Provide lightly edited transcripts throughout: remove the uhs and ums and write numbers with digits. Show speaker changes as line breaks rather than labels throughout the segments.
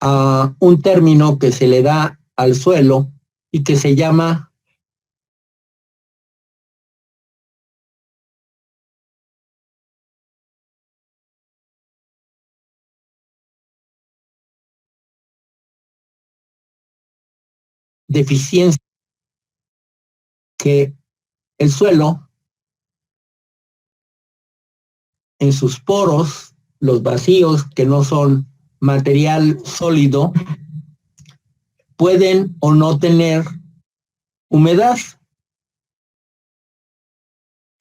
a un término que se le da al suelo y que se llama deficiencia, que el suelo en sus poros, los vacíos que no son material sólido, pueden o no tener humedad.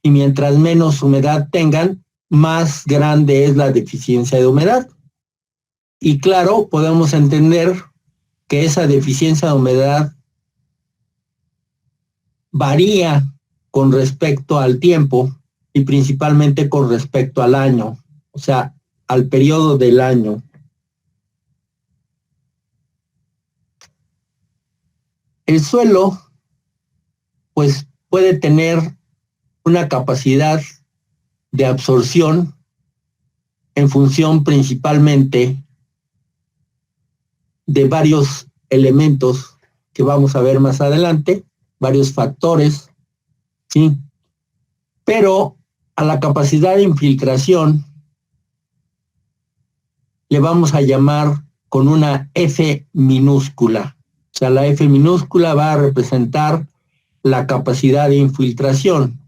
Y mientras menos humedad tengan, más grande es la deficiencia de humedad. Y claro, podemos entender que esa deficiencia de humedad varía con respecto al tiempo y principalmente con respecto al año, o sea, al periodo del año. El suelo, pues, puede tener una capacidad de absorción en función principalmente de varios elementos que vamos a ver más adelante, varios factores, ¿sí? Pero a la capacidad de infiltración le vamos a llamar con una F minúscula. O sea, la F minúscula va a representar la capacidad de infiltración.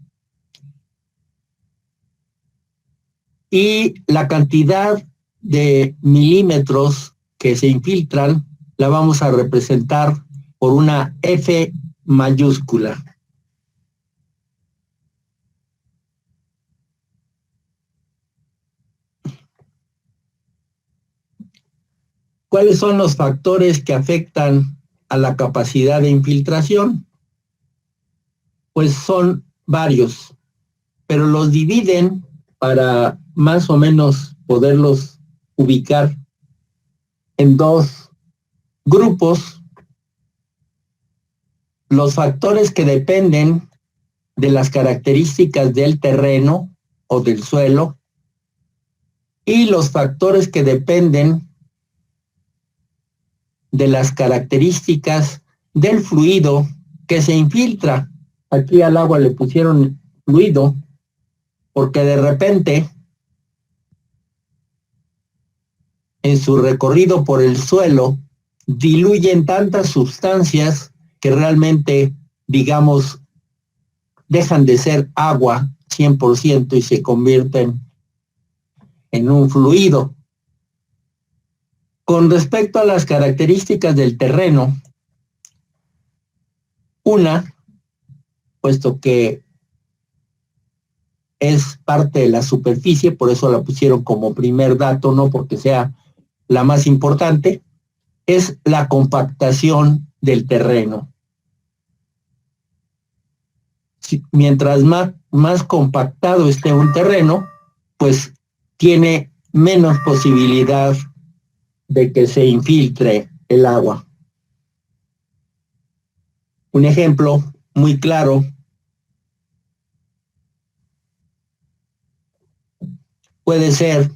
Y la cantidad de milímetros que se infiltran la vamos a representar por una F mayúscula. ¿Cuáles son los factores que afectan a la capacidad de infiltración? Pues son varios, pero los dividen para más o menos poderlos ubicar en dos grupos. Los factores que dependen de las características del terreno o del suelo y los factores que dependen de las características del fluido que se infiltra. Aquí al agua le pusieron fluido porque de repente en su recorrido por el suelo diluyen tantas sustancias que realmente, digamos, dejan de ser agua 100% y se convierten en un fluido. Con respecto a las características del terreno, una, puesto que es parte de la superficie, por eso la pusieron como primer dato, no porque sea la más importante, es la compactación del terreno. Mientras más compactado esté un terreno, pues tiene menos posibilidad de que se infiltre el agua. Un ejemplo muy claro puede ser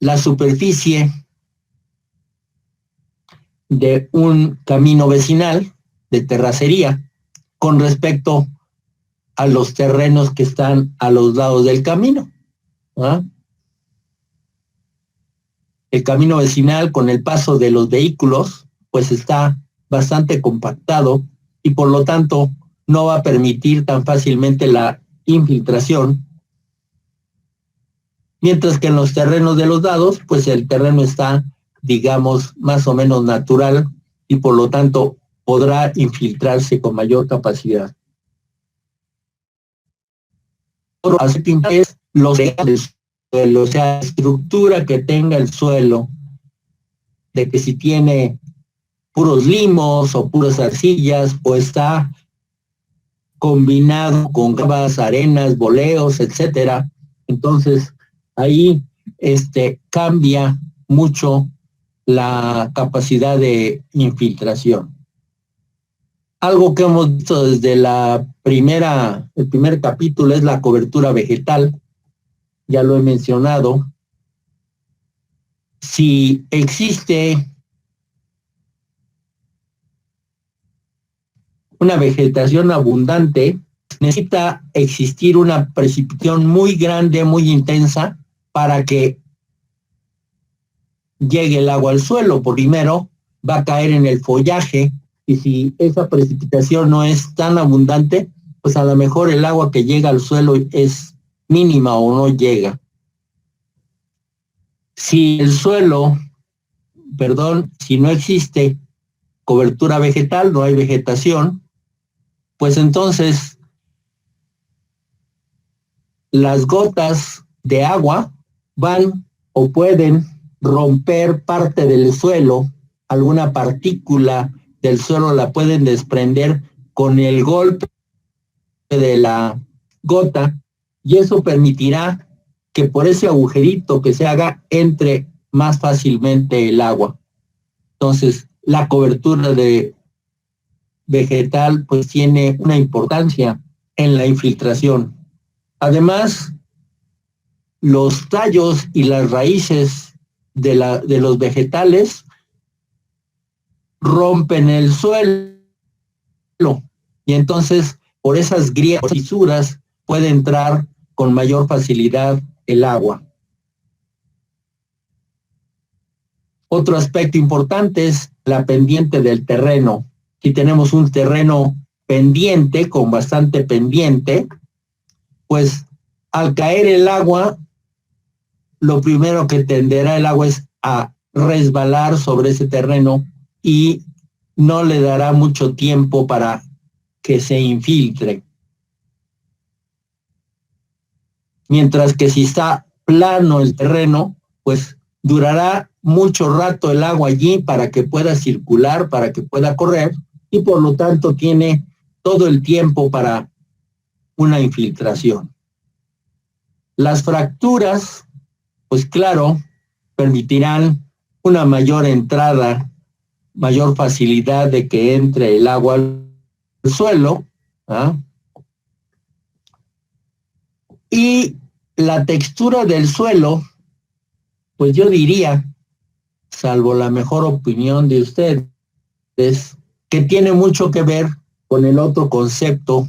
la superficie de un camino vecinal de terracería con respecto a los terrenos que están a los lados del camino. ¿Ah? El camino vecinal, con el paso de los vehículos, pues está bastante compactado y por lo tanto no va a permitir tan fácilmente la infiltración, mientras que en los terrenos de los lados, pues el terreno está, digamos, más o menos natural y por lo tanto podrá infiltrarse con mayor capacidad. Es los del suelo, o sea, la estructura que tenga el suelo, de que si tiene puros limos o puras arcillas o está combinado con gravas, arenas, boleos, etcétera. Entonces, ahí cambia mucho la capacidad de infiltración. Algo que hemos visto desde el primer capítulo es la cobertura vegetal, ya lo he mencionado, si existe una vegetación abundante, necesita existir una precipitación muy grande, muy intensa, para que llegue el agua al suelo. Primero va a caer en el follaje, y si esa precipitación no es tan abundante, pues a lo mejor el agua que llega al suelo es mínima o no llega. Si el suelo, si no existe cobertura vegetal, no hay vegetación, pues entonces las gotas de agua van o pueden romper parte del suelo, alguna partícula del suelo la pueden desprender con el golpe de la gota, y eso permitirá que por ese agujerito que se haga entre más fácilmente el agua. Entonces, la cobertura de vegetal pues tiene una importancia en la infiltración. Además, los tallos y las raíces de los vegetales rompen el suelo, y entonces por esas grietas, fisuras, puede entrar con mayor facilidad el agua. Otro aspecto importante es la pendiente del terreno. Si tenemos un terreno pendiente, con bastante pendiente, pues al caer el agua, lo primero que tenderá el agua es a resbalar sobre ese terreno y no le dará mucho tiempo para que se infiltre. Mientras que si está plano el terreno, pues durará mucho rato el agua allí para que pueda circular, para que pueda correr, y por lo tanto tiene todo el tiempo para una infiltración. Las fracturas, pues claro, permitirán una mayor entrada, mayor facilidad de que entre el agua al suelo, ¿ah? Y la textura del suelo, pues yo diría, salvo la mejor opinión de ustedes, que tiene mucho que ver con el otro concepto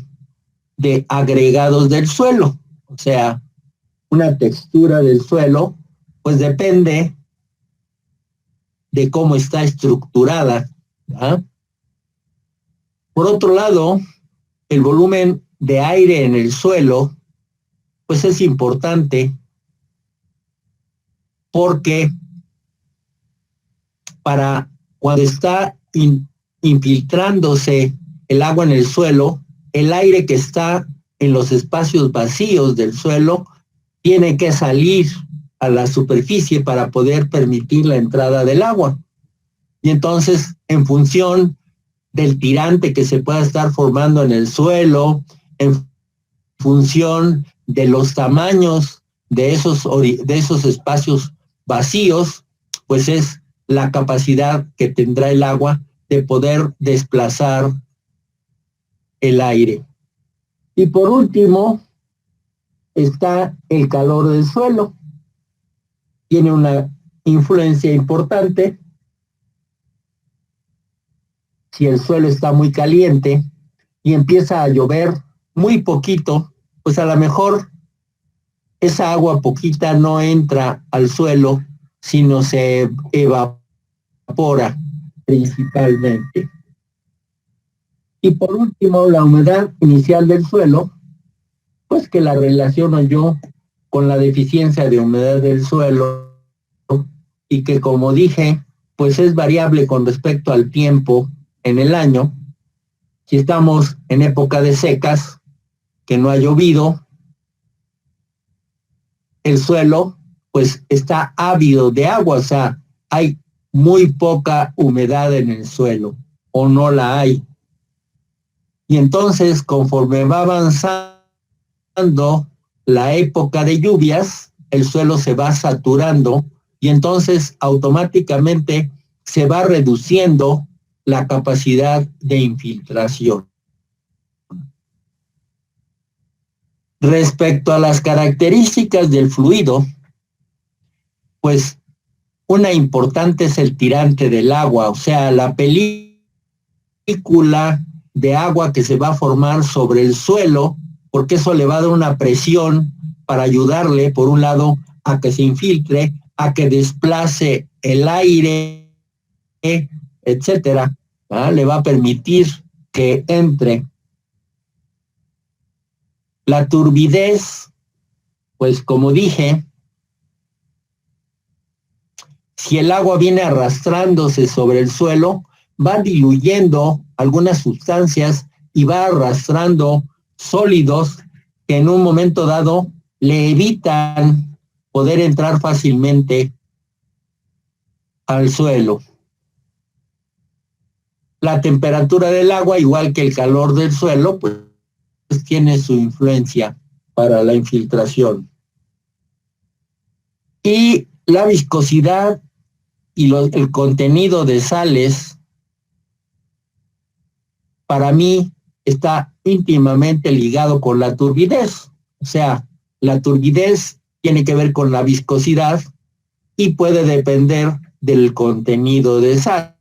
de agregados del suelo. O sea, una textura del suelo, pues depende de cómo está estructurada, ¿verdad? Por otro lado, el volumen de aire en el suelo, pues es importante, porque para cuando está infiltrándose el agua en el suelo, el aire que está en los espacios vacíos del suelo tiene que salir a la superficie para poder permitir la entrada del agua. Y entonces, en función del tirante que se pueda estar formando en el suelo, en función de los tamaños de esos espacios vacíos, pues es la capacidad que tendrá el agua de poder desplazar el aire. Y por último, está el calor del suelo. Tiene una influencia importante. Si el suelo está muy caliente y empieza a llover muy poquito, pues a lo mejor esa agua poquita no entra al suelo, sino se evapora principalmente. Y por último, la humedad inicial del suelo, pues que la relaciono yo con la deficiencia de humedad del suelo, y que, como dije, pues es variable con respecto al tiempo en el año. Si estamos en época de secas, que no ha llovido, el suelo pues está ávido de agua, o sea, hay muy poca humedad en el suelo, o no la hay. Y entonces, conforme va avanzando la época de lluvias, el suelo se va saturando, y entonces automáticamente se va reduciendo la capacidad de infiltración. Respecto a las características del fluido, pues Una importante es el tirante del agua, o sea, la película de agua que se va a formar sobre el suelo, porque eso le va a dar una presión para ayudarle, por un lado, a que se infiltre, a que desplace el aire, etcétera. Le va a permitir que entre. La turbidez, pues como dije, si el agua viene arrastrándose sobre el suelo, va diluyendo algunas sustancias y va arrastrando sólidos que en un momento dado le evitan poder entrar fácilmente al suelo. La temperatura del agua, igual que el calor del suelo, pues tiene su influencia para la infiltración. Y la viscosidad y el contenido de sales, para mí, está íntimamente ligado con la turbidez. O sea, la turbidez tiene que ver con la viscosidad y puede depender del contenido de sales.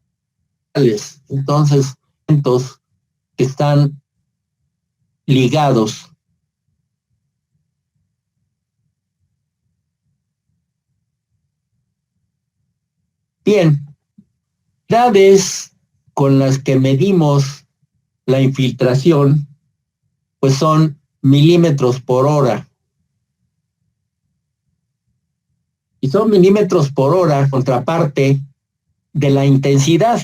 Entonces, que están ligados. Bien, unidades con las que medimos la infiltración, pues son milímetros por hora. Y son milímetros por hora, contraparte de la intensidad.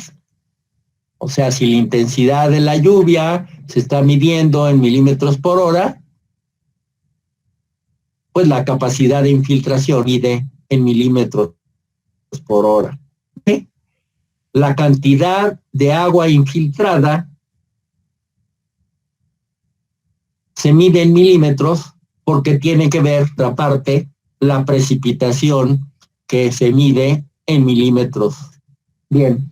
O sea, si la intensidad de la lluvia se está midiendo en milímetros por hora, pues la capacidad de infiltración mide en milímetros por hora. ¿Sí? La cantidad de agua infiltrada se mide en milímetros porque tiene que ver, otra parte, la precipitación que se mide en milímetros. Bien.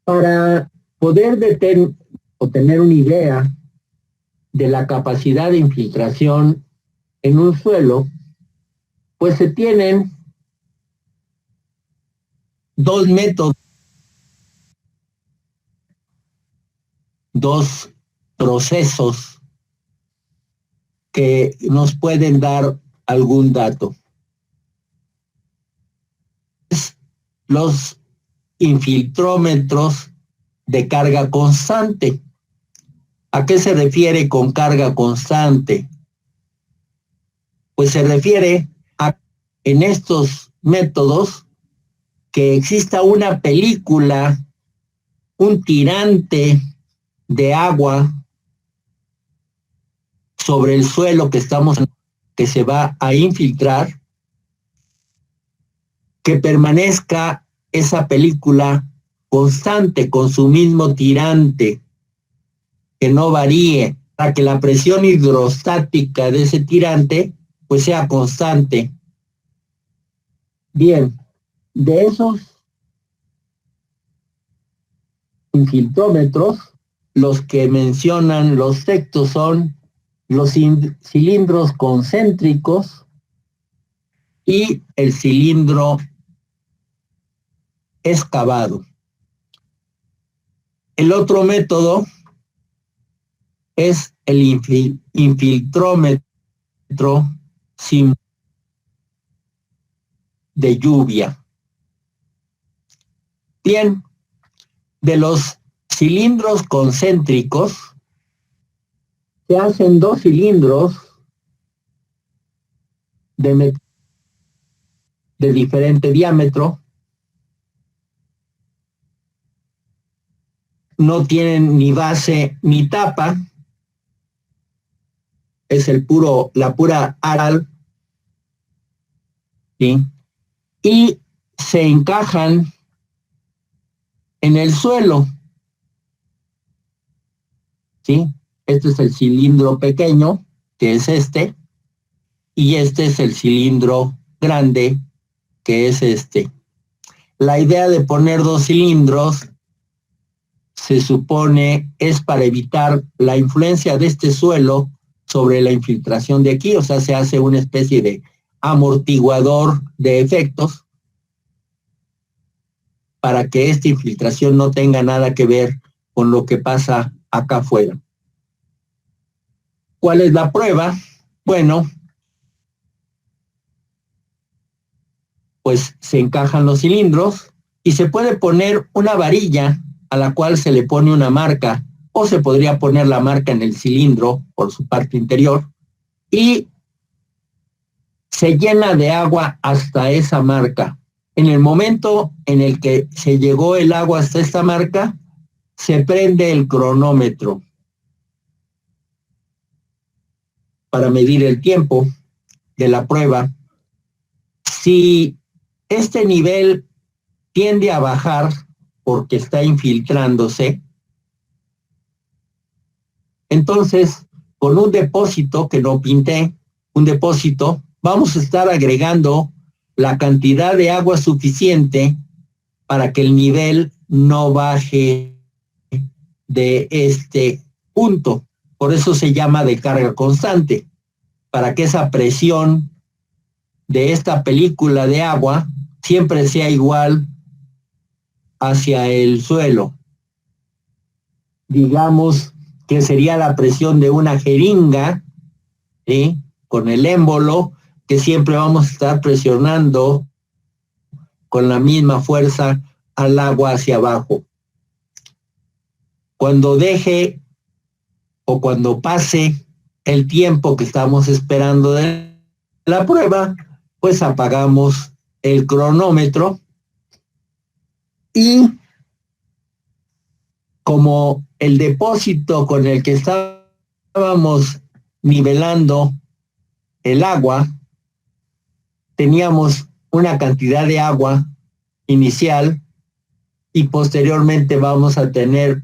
Para poder tener una idea de la capacidad de infiltración en un suelo, pues se tienen dos métodos, dos procesos que nos pueden dar algún dato. Los infiltrómetros de carga constante. ¿A qué se refiere con carga constante? Pues se refiere a, en estos métodos, que exista una película, un tirante de agua sobre el suelo que se va a infiltrar, que permanezca esa película constante con su mismo tirante, que no varíe, para que la presión hidrostática de ese tirante pues sea constante. Bien, de esos infiltrómetros, los que mencionan los textos son los cilindros concéntricos y el cilindro excavado. El otro método es el infiltrómetro de lluvia. Bien, de los cilindros concéntricos se hacen dos cilindros de diferente diámetro. No tienen ni base ni tapa. Es la pura aral. ¿Sí? Y se encajan en el suelo. ¿Sí? Este es el cilindro pequeño, que es este, y este es el cilindro grande, que es este. La idea de poner dos cilindros se supone es para evitar la influencia de este suelo sobre la infiltración de aquí, o sea, se hace una especie de amortiguador de efectos para que esta infiltración no tenga nada que ver con lo que pasa acá afuera. ¿Cuál es la prueba? Bueno, pues se encajan los cilindros y se puede poner una varilla a la cual se le pone una marca, o se podría poner la marca en el cilindro por su parte interior, y se llena de agua hasta esa marca. En el momento en el que se llegó el agua hasta esta marca, se prende el cronómetro para medir el tiempo de la prueba. Si este nivel tiende a bajar porque está infiltrándose, entonces con un depósito que no pinté, un depósito, vamos a estar agregando la cantidad de agua suficiente para que el nivel no baje de este punto. Por eso se llama de carga constante, para que esa presión de esta película de agua siempre sea igual hacia el suelo. Digamos que sería la presión de una jeringa, ¿sí?, con el émbolo, que siempre vamos a estar presionando con la misma fuerza al agua hacia abajo. Cuando deje o cuando pase el tiempo que estamos esperando de la prueba, pues apagamos el cronómetro y como el depósito con el que estábamos nivelando el agua, teníamos una cantidad de agua inicial y posteriormente vamos a tener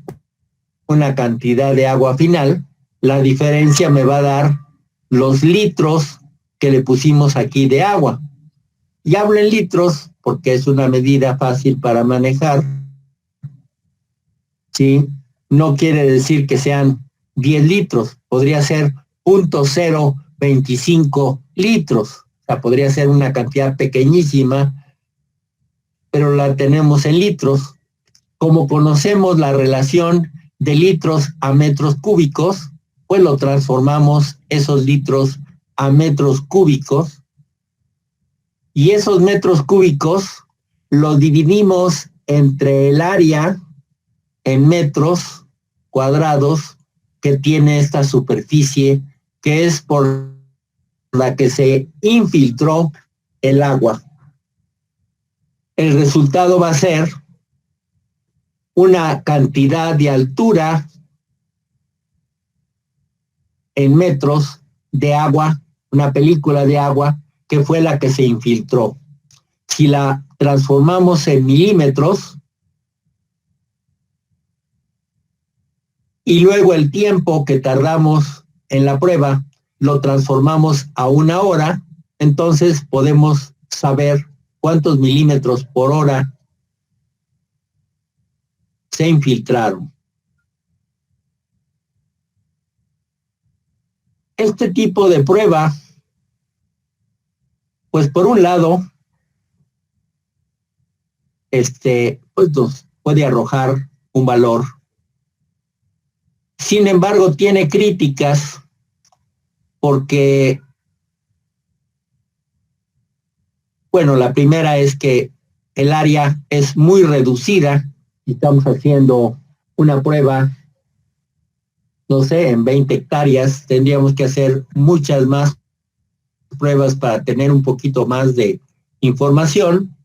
una cantidad de agua final, la diferencia me va a dar los litros que le pusimos aquí de agua. Y hablo en litros porque es una medida fácil para manejar, ¿sí? No quiere decir que sean 10 litros, podría ser 0.025 litros, o sea, podría ser una cantidad pequeñísima, pero la tenemos en litros. Como conocemos la relación de litros a metros cúbicos, pues lo transformamos esos litros a metros cúbicos, y esos metros cúbicos los dividimos entre el área en metros cuadrados que tiene esta superficie, que es por la que se infiltró el agua. El resultado va a ser una cantidad de altura en metros de agua, una película de agua que fue la que se infiltró. Si la transformamos en milímetros y luego el tiempo que tardamos en la prueba lo transformamos a 1 hora, entonces podemos saber cuántos milímetros por hora se infiltraron. Este tipo de prueba, pues por un lado, pues nos puede arrojar un valor. Sin embargo, tiene críticas porque, bueno, la primera es que el área es muy reducida y estamos haciendo una prueba, no sé, en 20 hectáreas, tendríamos que hacer muchas más pruebas para tener un poquito más de información.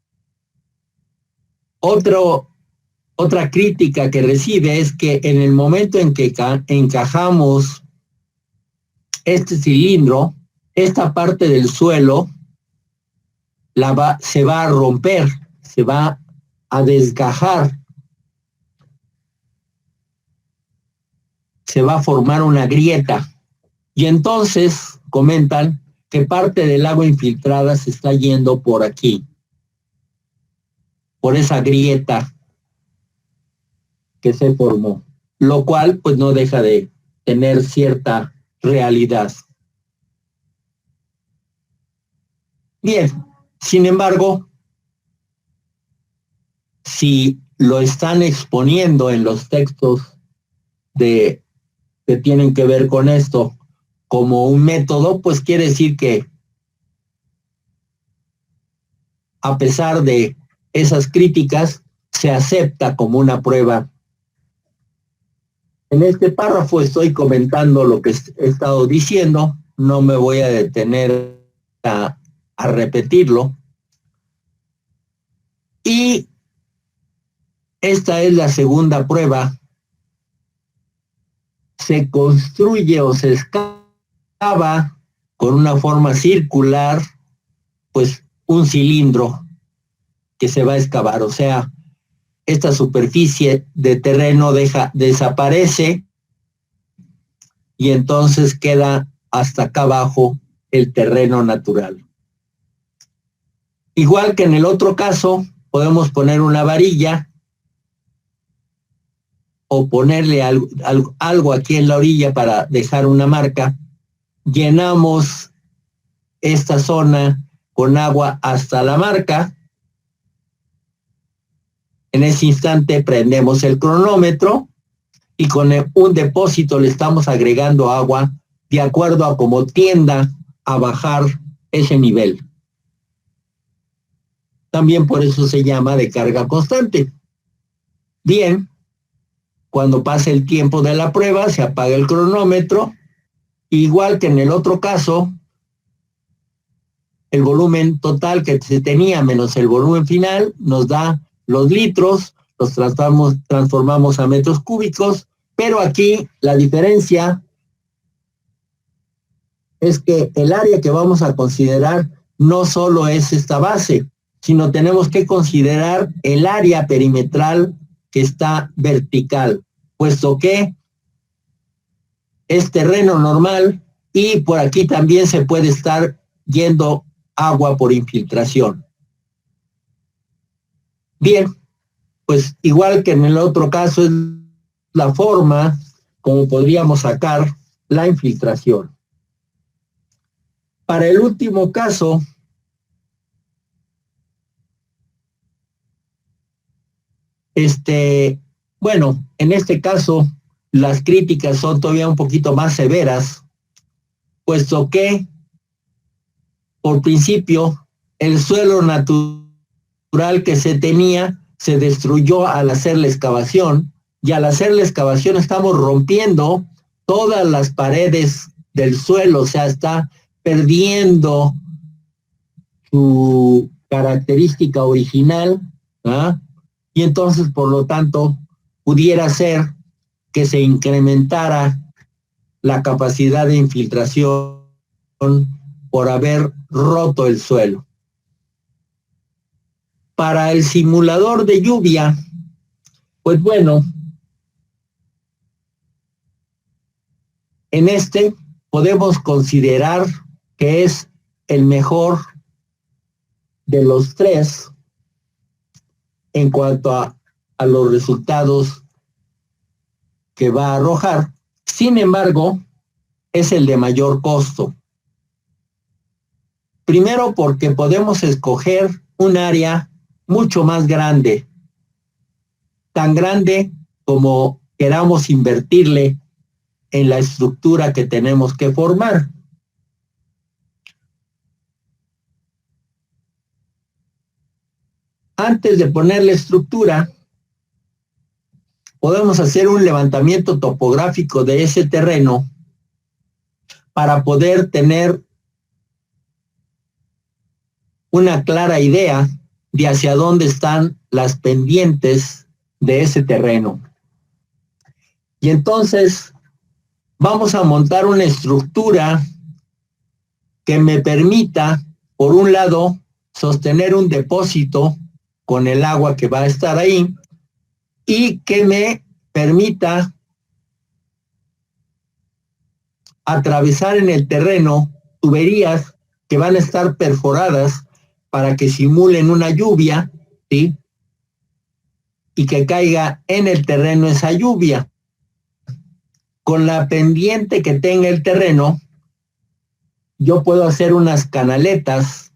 Otra crítica que recibe es que en el momento en que encajamos este cilindro, esta parte del suelo se va a romper, se va a desgajar, se va a formar una grieta. Y entonces comentan que parte del agua infiltrada se está yendo por aquí, por esa grieta que se formó, lo cual pues no deja de tener cierta realidad. Bien, sin embargo, si lo están exponiendo en los textos que tienen que ver con esto como un método, pues quiere decir que a pesar de esas críticas, se acepta como una prueba. En este párrafo estoy comentando lo que he estado diciendo, no me voy a detener a repetirlo. Y esta es la segunda prueba. Se construye o se excava con una forma circular, pues un cilindro que se va a excavar, o sea, esta superficie de terreno desaparece y entonces queda hasta acá abajo el terreno natural. Igual que en el otro caso, podemos poner una varilla o ponerle algo aquí en la orilla para dejar una marca. Llenamos esta zona con agua hasta la marca. En ese instante prendemos el cronómetro y con un depósito le estamos agregando agua de acuerdo a cómo tienda a bajar ese nivel. También por eso se llama de carga constante. Bien, cuando pase el tiempo de la prueba, se apaga el cronómetro. Igual que en el otro caso, el volumen total que se tenía menos el volumen final nos da los litros, los transformamos a metros cúbicos, pero aquí la diferencia es que el área que vamos a considerar no solo es esta base, sino tenemos que considerar el área perimetral que está vertical, puesto que es terreno normal y por aquí también se puede estar yendo agua por infiltración. Bien, pues igual que en el otro caso es la forma como podríamos sacar la infiltración. Para el último caso, bueno, en este caso las críticas son todavía un poquito más severas, puesto que por principio el suelo natural que se tenía se destruyó al hacer la excavación, y al hacer la excavación estamos rompiendo todas las paredes del suelo, o sea, está perdiendo su característica original, ¿ah? Y entonces, por lo tanto, pudiera ser que se incrementara la capacidad de infiltración por haber roto el suelo. Para el simulador de lluvia, pues bueno, en este podemos considerar que es el mejor de los tres en cuanto a los resultados que va a arrojar. Sin embargo, es el de mayor costo. Primero porque podemos escoger un área mucho más grande, tan grande como queramos invertirle en la estructura que tenemos que formar. Antes de poner la estructura, podemos hacer un levantamiento topográfico de ese terreno para poder tener una clara idea de hacia dónde están las pendientes de ese terreno. Y entonces vamos a montar una estructura que me permita, por un lado, sostener un depósito con el agua que va a estar ahí y que me permita atravesar en el terreno tuberías que van a estar perforadas para que simulen una lluvia, ¿sí? Y que caiga en el terreno esa lluvia. Con la pendiente que tenga el terreno, yo puedo hacer unas canaletas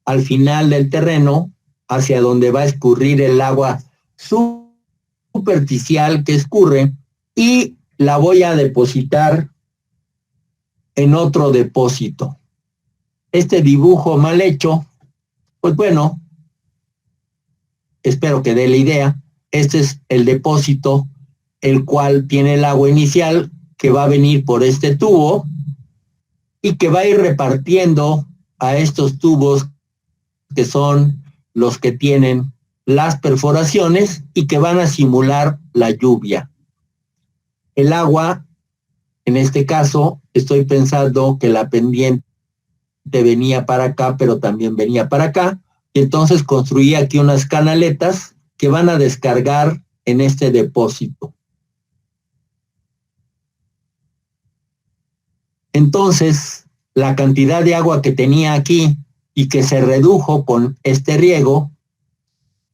al final del terreno, hacia donde va a escurrir el agua superficial que escurre, y la voy a depositar en otro depósito. Este dibujo mal hecho, pues bueno, espero que dé la idea. Este es el depósito, el cual tiene el agua inicial que va a venir por este tubo y que va a ir repartiendo a estos tubos que son los que tienen las perforaciones y que van a simular la lluvia. El agua, en este caso, estoy pensando que la pendiente venía para acá, pero también venía para acá, y entonces construí aquí unas canaletas que van a descargar en este depósito. Entonces, la cantidad de agua que tenía aquí y que se redujo con este riego,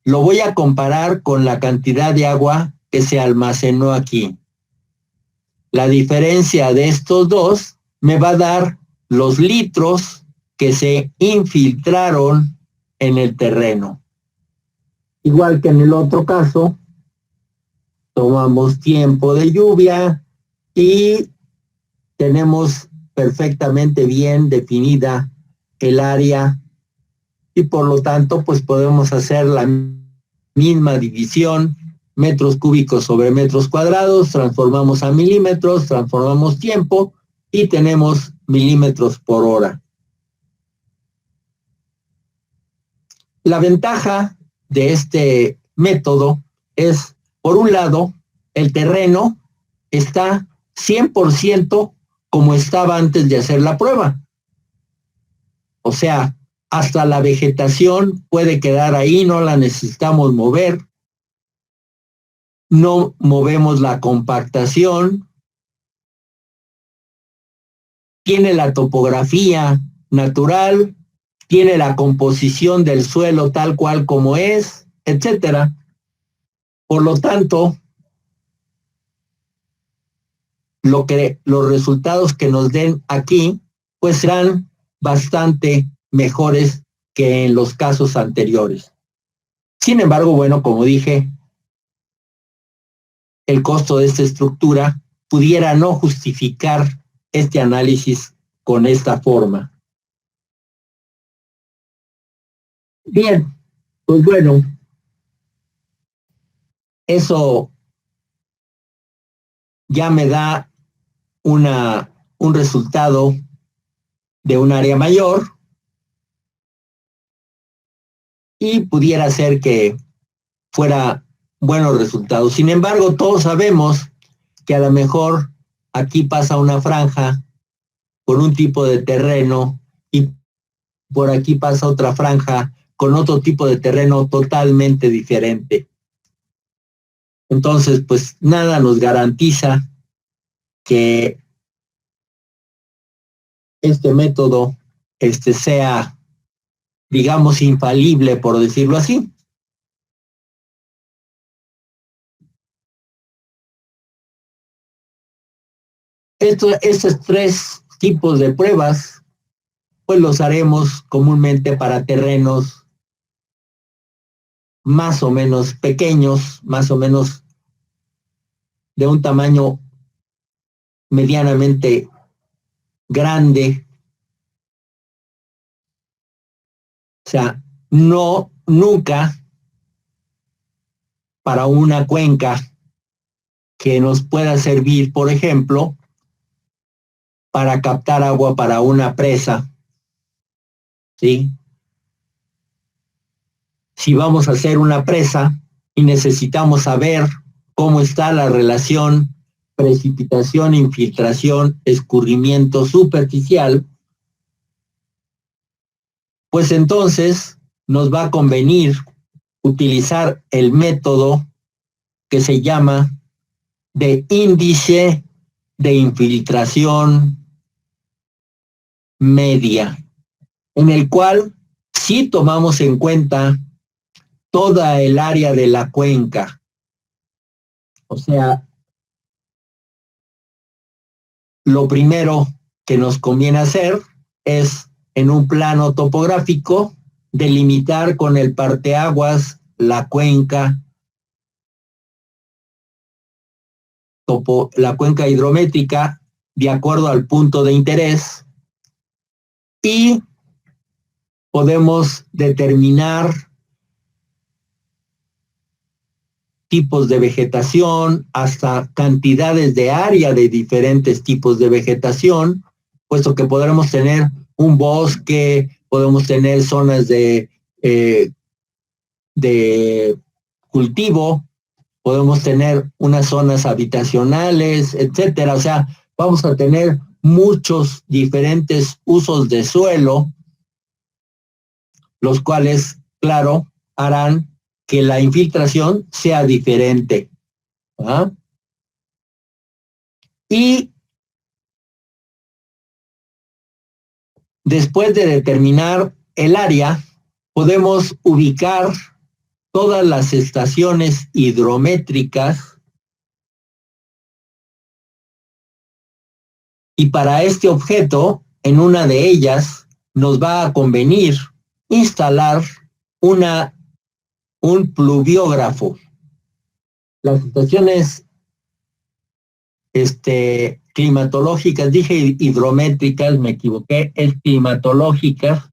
lo voy a comparar con la cantidad de agua que se almacenó aquí. La diferencia de estos dos me va a dar los litros que se infiltraron en el terreno. Igual que en el otro caso, tomamos tiempo de lluvia y tenemos perfectamente bien definida el área y por lo tanto pues podemos hacer la misma división, metros cúbicos sobre metros cuadrados, transformamos a milímetros, transformamos tiempo y tenemos milímetros por hora. La ventaja de este método es, por un lado, el terreno está 100% como estaba antes de hacer la prueba. O sea, hasta la vegetación puede quedar ahí, no la necesitamos mover. No movemos la compactación. Tiene la topografía natural, tiene la composición del suelo tal cual como es, etcétera. Por lo tanto, los resultados que nos den aquí, pues serán bastante mejores que en los casos anteriores. Sin embargo, bueno, como dije, el costo de esta estructura pudiera no justificar este análisis con esta forma. Bien, pues bueno, eso ya me da un resultado de un área mayor y pudiera ser que fuera buenos resultados. Sin embargo, todos sabemos que a lo mejor aquí pasa una franja por un tipo de terreno y por aquí pasa otra franja con otro tipo de terreno totalmente diferente. Entonces, pues nada nos garantiza que este método sea, digamos, infalible, por decirlo así. Estos tres tipos de pruebas, pues los haremos comúnmente para terrenos más o menos pequeños, más o menos de un tamaño medianamente grande. O sea, no, nunca para una cuenca que nos pueda servir, por ejemplo, para captar agua para una presa, ¿sí? Si vamos a hacer una presa y necesitamos saber cómo está la relación precipitación, infiltración, escurrimiento superficial, pues entonces nos va a convenir utilizar el método que se llama de índice de infiltración media, en el cual sí tomamos en cuenta toda el área de la cuenca. O sea, lo primero que nos conviene hacer es, en un plano topográfico, delimitar con el parteaguas la cuenca, la cuenca hidrométrica de acuerdo al punto de interés, y podemos determinar tipos de vegetación, hasta cantidades de área de diferentes tipos de vegetación, puesto que podremos tener un bosque, podemos tener zonas de cultivo, podemos tener unas zonas habitacionales, etcétera. O sea, vamos a tener muchos diferentes usos de suelo, los cuales, claro, harán que la infiltración sea diferente. ¿Ah? Y después de determinar el área, podemos ubicar todas las estaciones hidrométricas, y para este objeto, en una de ellas, nos va a convenir instalar un pluviógrafo. Las estaciones climatológicas, dije hidrométricas, me equivoqué, es climatológicas,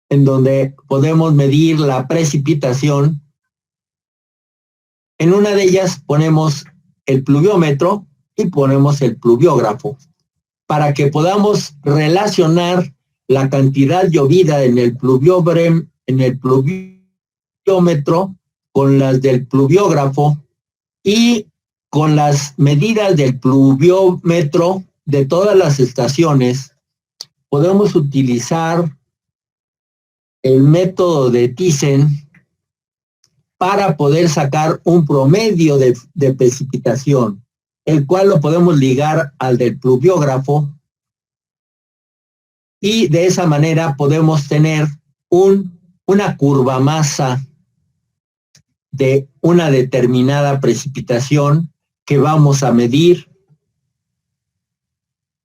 en donde podemos medir la precipitación. En una de ellas ponemos el pluviómetro y ponemos el pluviógrafo, para que podamos relacionar la cantidad llovida en el pluviómetro con las del pluviógrafo y con las medidas del pluviómetro de todas las estaciones. Podemos utilizar el método de Thyssen para poder sacar un promedio de precipitación, el cual lo podemos ligar al del pluviógrafo, y de esa manera podemos tener una curva masa de una determinada precipitación que vamos a medir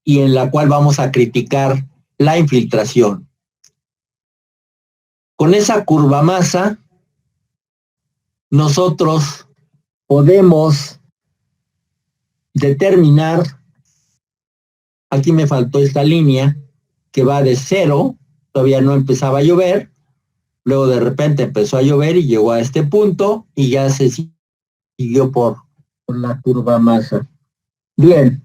y en la cual vamos a criticar la infiltración. Con esa curva masa, nosotros podemos determinar, aquí me faltó esta línea, que va de 0, todavía no empezaba a llover, luego de repente empezó a llover y llegó a este punto y ya se siguió por la curva masa. Bien,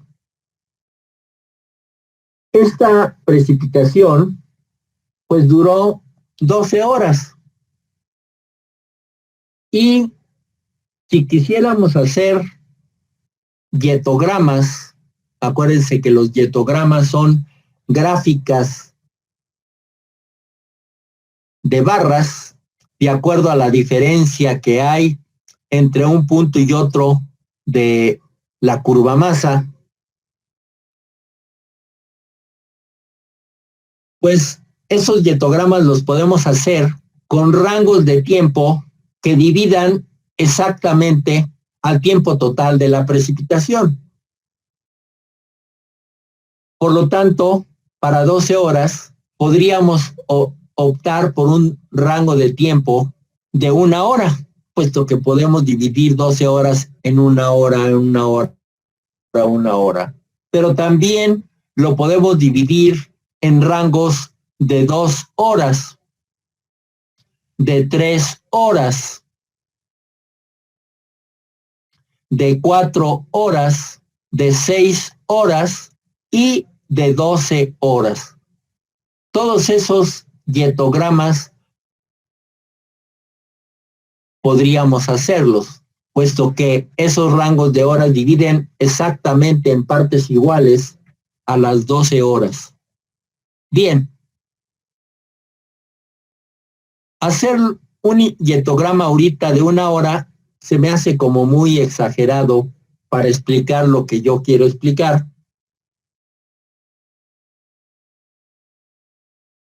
esta precipitación pues duró 12 horas. Y si quisiéramos hacer yetogramas, acuérdense que los yetogramas son gráficas de barras de acuerdo a la diferencia que hay entre un punto y otro de la curva masa, pues esos yetogramas los podemos hacer con rangos de tiempo que dividan exactamente al tiempo total de la precipitación. Por lo tanto, para 12 horas podríamos optar por un rango de tiempo de 1 hora, puesto que podemos dividir 12 horas en 1 hora, en 1 hora, 1 hora. Pero también lo podemos dividir en rangos de 2 horas, de 3 horas, de 4 horas, de 6 horas y de 12 horas. Todos esos yetogramas podríamos hacerlos, puesto que esos rangos de horas dividen exactamente en partes iguales a las 12 horas. Bien. Hacer un yetograma ahorita de 1 hora se me hace como muy exagerado para explicar lo que yo quiero explicar.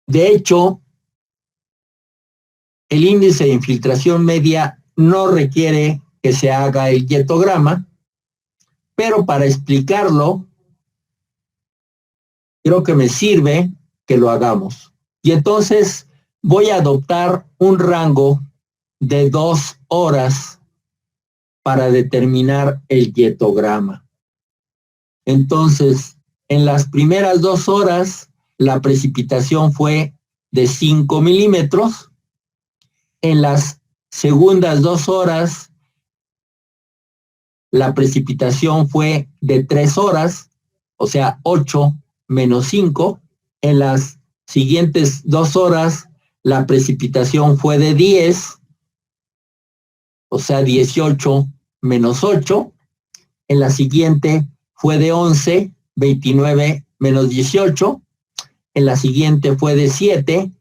De hecho, el índice de infiltración media no requiere que se haga el yetograma, pero para explicarlo, creo que me sirve que lo hagamos. Y entonces voy a adoptar un rango de 2 horas para determinar el dietograma. Entonces, en las primeras 2 horas, la precipitación fue de 5 milímetros. En las segundas 2 horas, la precipitación fue de 3 horas, o sea, 8 menos 5. En las siguientes 2 horas, la precipitación fue de 10, o sea, 18 menos 8. En la siguiente fue de 11, 29 menos 18. En la siguiente fue de 7,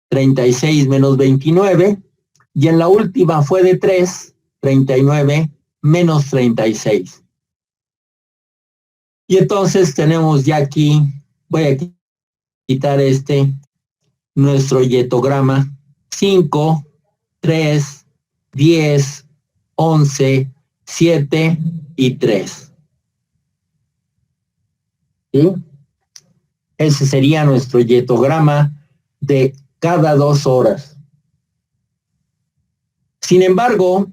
36 menos 29. Y en la última fue de 3, 39 menos 36. Y entonces tenemos ya aquí, voy a quitar nuestro dietograma: 5, 3, 10, 11, 7 y 3. ¿Sí? Ese sería nuestro dietograma de cada 2 horas. Sin embargo,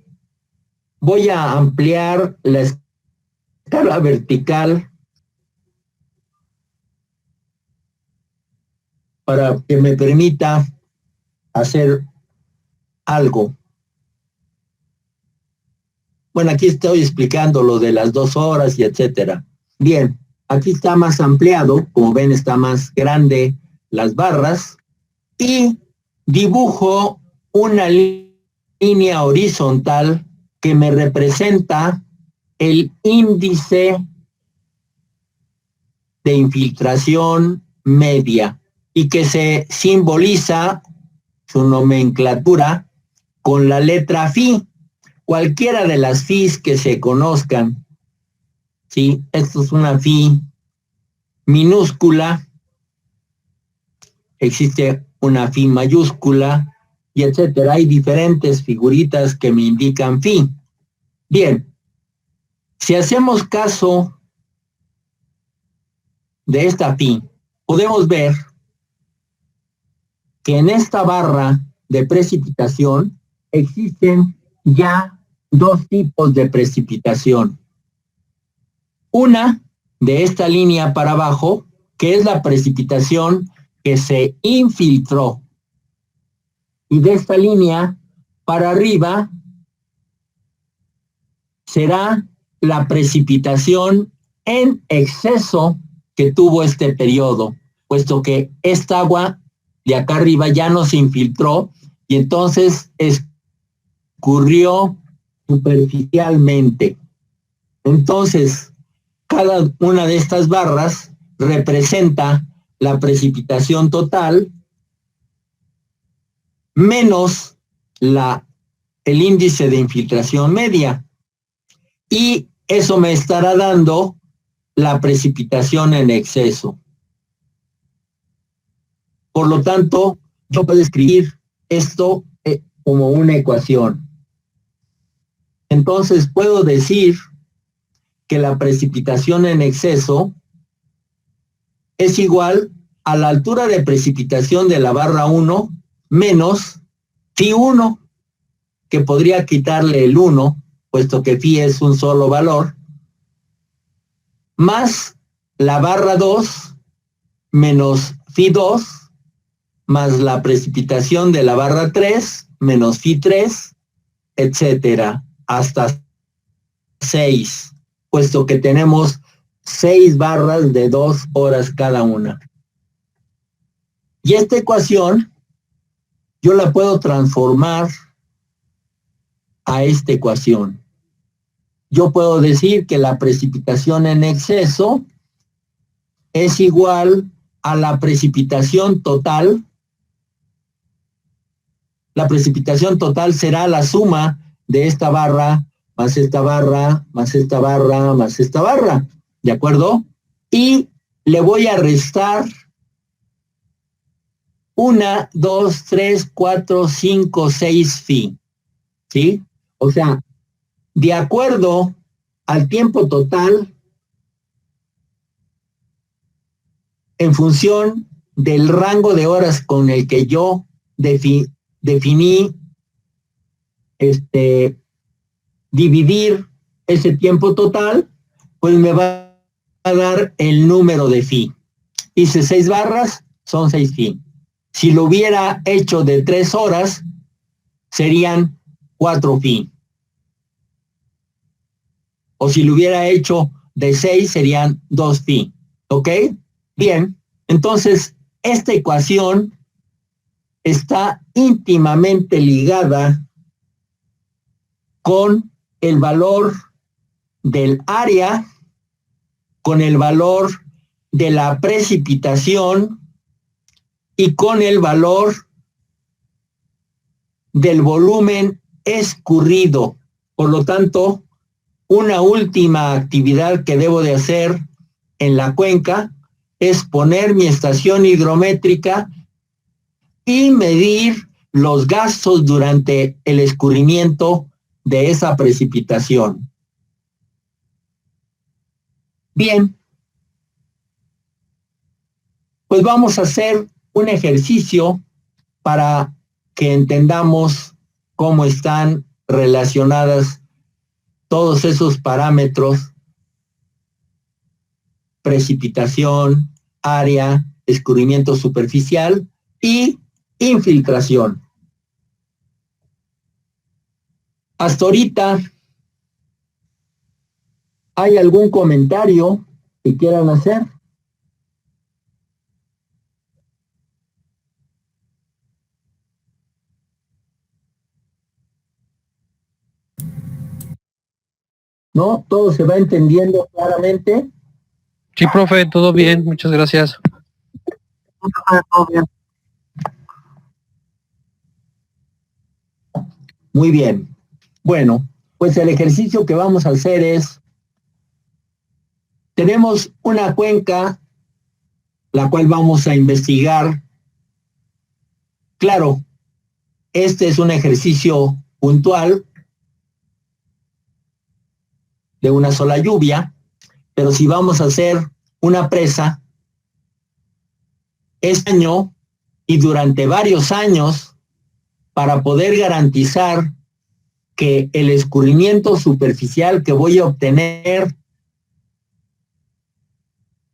voy a ampliar la escala vertical para que me permita hacer algo. Bueno, aquí estoy explicando lo de las 2 horas y etcétera. Bien, aquí está más ampliado, como ven está más grande las barras, y dibujo una línea horizontal que me representa el índice de infiltración media y que se simboliza su nomenclatura con la letra phi, cualquiera de las phis que se conozcan. ¿Sí? Esto es una phi minúscula, existe una phi mayúscula y etcétera. Hay diferentes figuritas que me indican phi. Bien, si hacemos caso de esta phi, podemos ver que en esta barra de precipitación existen ya 2 tipos de precipitación. Una de esta línea para abajo, que es la precipitación que se infiltró. Y de esta línea para arriba será la precipitación en exceso que tuvo este periodo, puesto que esta agua de acá arriba ya no se infiltró y entonces escurrió superficialmente. Entonces, cada una de estas barras representa la precipitación total menos el índice de infiltración media. Y eso me estará dando la precipitación en exceso. Por lo tanto, yo puedo escribir esto como una ecuación. Entonces puedo decir que la precipitación en exceso es igual a la altura de precipitación de la barra 1 menos phi 1, que podría quitarle el 1, puesto que phi es un solo valor, más la barra 2 menos phi 2, más la precipitación de la barra 3 menos phi 3, etcétera, hasta 6, puesto que tenemos 6 barras de 2 horas cada una. Y esta ecuación yo la puedo transformar a esta ecuación. Yo puedo decir que la precipitación en exceso es igual a la precipitación total. La precipitación total será la suma de esta barra, más esta barra, más esta barra, más esta barra. ¿De acuerdo? Y le voy a restar 1, 2, 3, 4, 5, 6 phi. ¿Sí? O sea, de acuerdo al tiempo total, en función del rango de horas con el que yo definí dividir ese tiempo total, pues me va a dar el número de phi. Hice 6 barras, son 6 phi. Si lo hubiera hecho de 3 horas, serían 4 phi. O si lo hubiera hecho de 6, serían 2 phi. ¿Ok? Bien, entonces esta ecuación está íntimamente ligada con el valor del área, con el valor de la precipitación y con el valor del volumen escurrido. Por lo tanto, una última actividad que debo de hacer en la cuenca es poner mi estación hidrométrica y medir los gastos durante el escurrimiento de esa precipitación. Bien, pues vamos a hacer un ejercicio para que entendamos cómo están relacionadas todos esos parámetros: precipitación, área, escurrimiento superficial y infiltración. Hasta ahorita, ¿hay algún comentario que quieran hacer? ¿No? ¿Todo se va entendiendo claramente?
Sí, profe, todo bien, muchas gracias.
Muy bien. Bueno, pues el ejercicio que vamos a hacer es, tenemos una cuenca, la cual vamos a investigar. Claro, este es un ejercicio puntual de una sola lluvia, pero si vamos a hacer una presa este año y durante varios años, para poder garantizar que el escurrimiento superficial que voy a obtener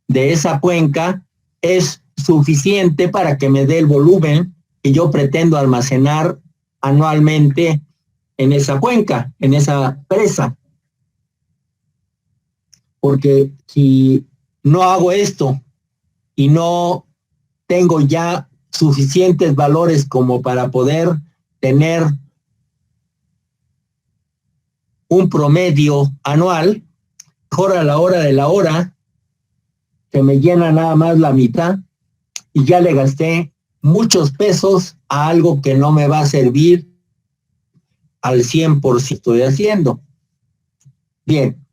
de esa cuenca es suficiente para que me dé el volumen que yo pretendo almacenar anualmente en esa cuenca, en esa presa. Porque si no hago esto y no tengo ya suficientes valores como para poder tener un promedio anual, mejor a la hora de la hora se me llena nada más la mitad y ya le gasté muchos pesos a algo que no me va a servir al 100% estoy haciendo. Bien,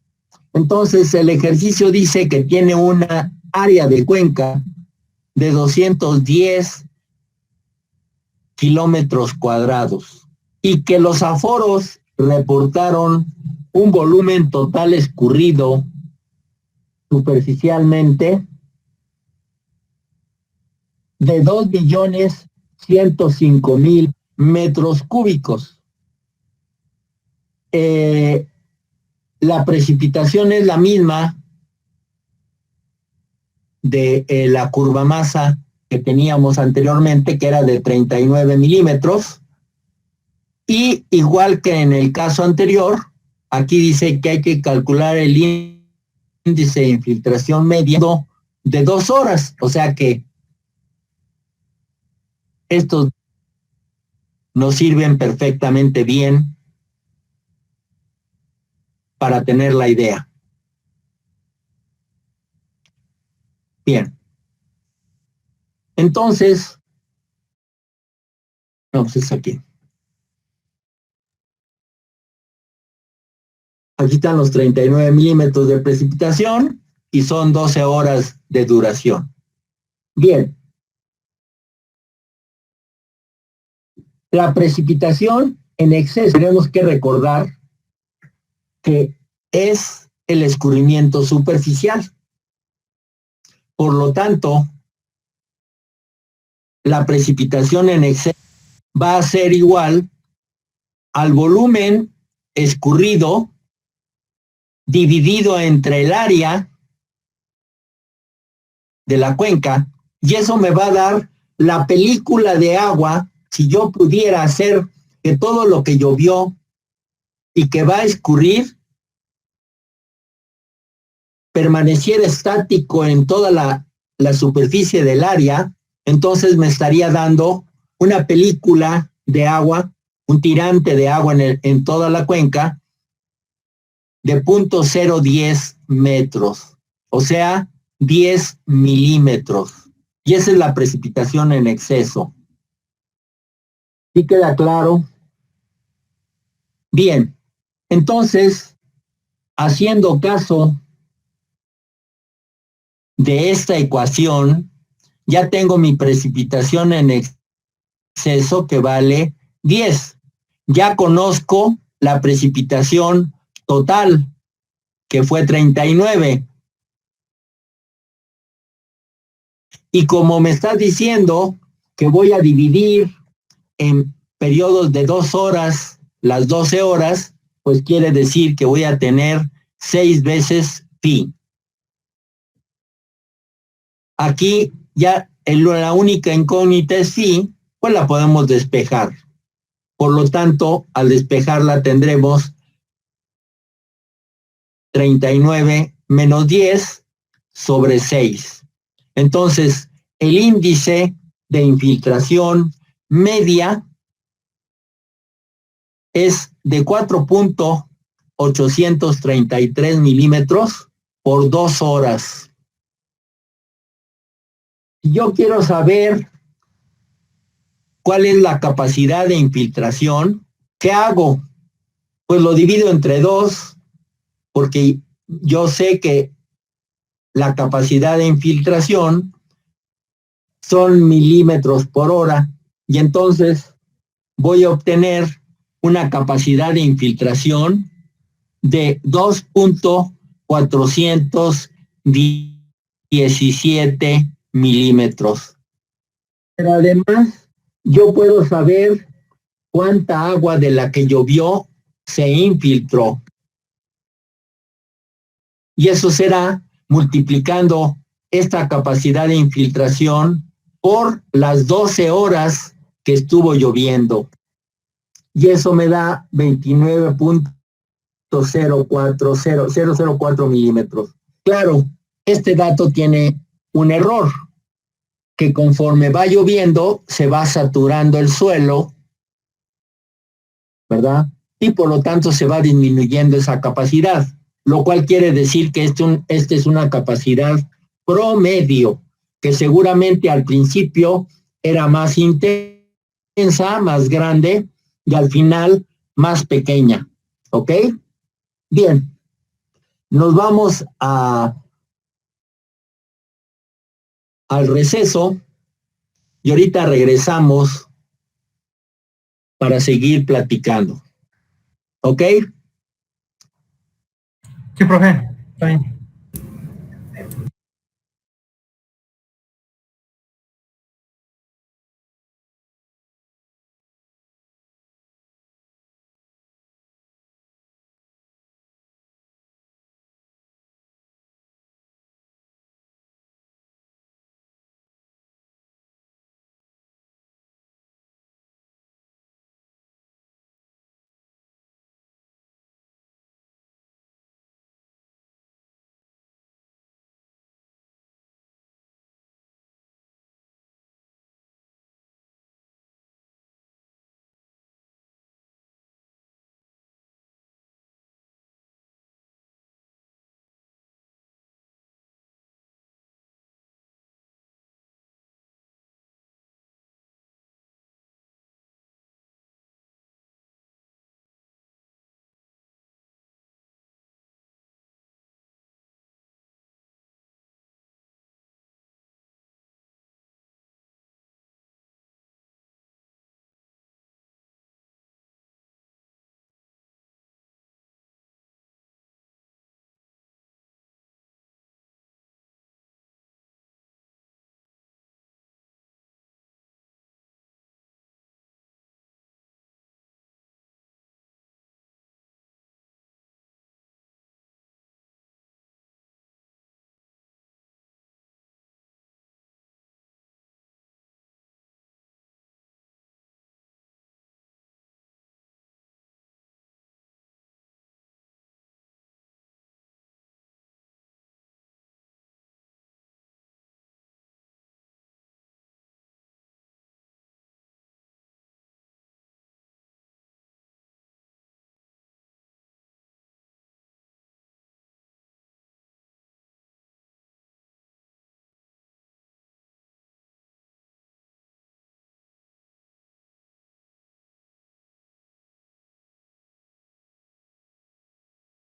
entonces el ejercicio dice que tiene una área de cuenca de 210 kilómetros cuadrados y que los aforos reportaron un volumen total escurrido superficialmente de 2.105.000 metros cúbicos. La precipitación es la misma de la curva masa que teníamos anteriormente, que era de 39 milímetros. Y igual que en el caso anterior, aquí dice que hay que calcular el índice de infiltración medio de 2 horas. O sea que estos nos sirven perfectamente bien para tener la idea. Bien. Entonces, no, pues es aquí. Aquí están los 39 milímetros de precipitación y son 12 horas de duración. Bien. La precipitación en exceso, tenemos que recordar que es el escurrimiento superficial. Por lo tanto, la precipitación en exceso va a ser igual al volumen escurrido dividido entre el área de la cuenca, y eso me va a dar la película de agua. Si yo pudiera hacer que todo lo que llovió y que va a escurrir permaneciera estático en toda la superficie del área, entonces me estaría dando una película de agua, un tirante de agua en toda la cuenca de 0.010 metros, o sea, 10 milímetros. Y esa es la precipitación en exceso. ¿Sí queda claro? Bien, entonces, haciendo caso de esta ecuación, ya tengo mi precipitación en exceso que vale 10. Ya conozco la precipitación total, que fue 39. Y como me estás diciendo que voy a dividir en periodos de 2 horas, las 12 horas, pues quiere decir que voy a tener 6 veces pi. Aquí ya la única incógnita es phi, pues la podemos despejar. Por lo tanto, al despejarla tendremos 39 menos 10 sobre 6. Entonces, el índice de infiltración media es de 4.833 milímetros por 2 horas. Yo quiero saber cuál es la capacidad de infiltración. ¿Qué hago? Pues lo divido entre 2, porque yo sé que la capacidad de infiltración son milímetros por hora, y entonces voy a obtener una capacidad de infiltración de 2.417 milímetros. Pero además, yo puedo saber cuánta agua de la que llovió se infiltró. Y eso será multiplicando esta capacidad de infiltración por las 12 horas que estuvo lloviendo. Y eso me da 29.004 milímetros. Claro, este dato tiene un error, que conforme va lloviendo se va saturando el suelo, ¿verdad? Y por lo tanto se va disminuyendo esa capacidad, lo cual quiere decir que esta es una capacidad promedio, que seguramente al principio era más intensa, más grande, y al final más pequeña. ¿Ok? Bien, nos vamos al receso y ahorita regresamos para seguir platicando. ¿Ok?
Sí, profe. Está bien.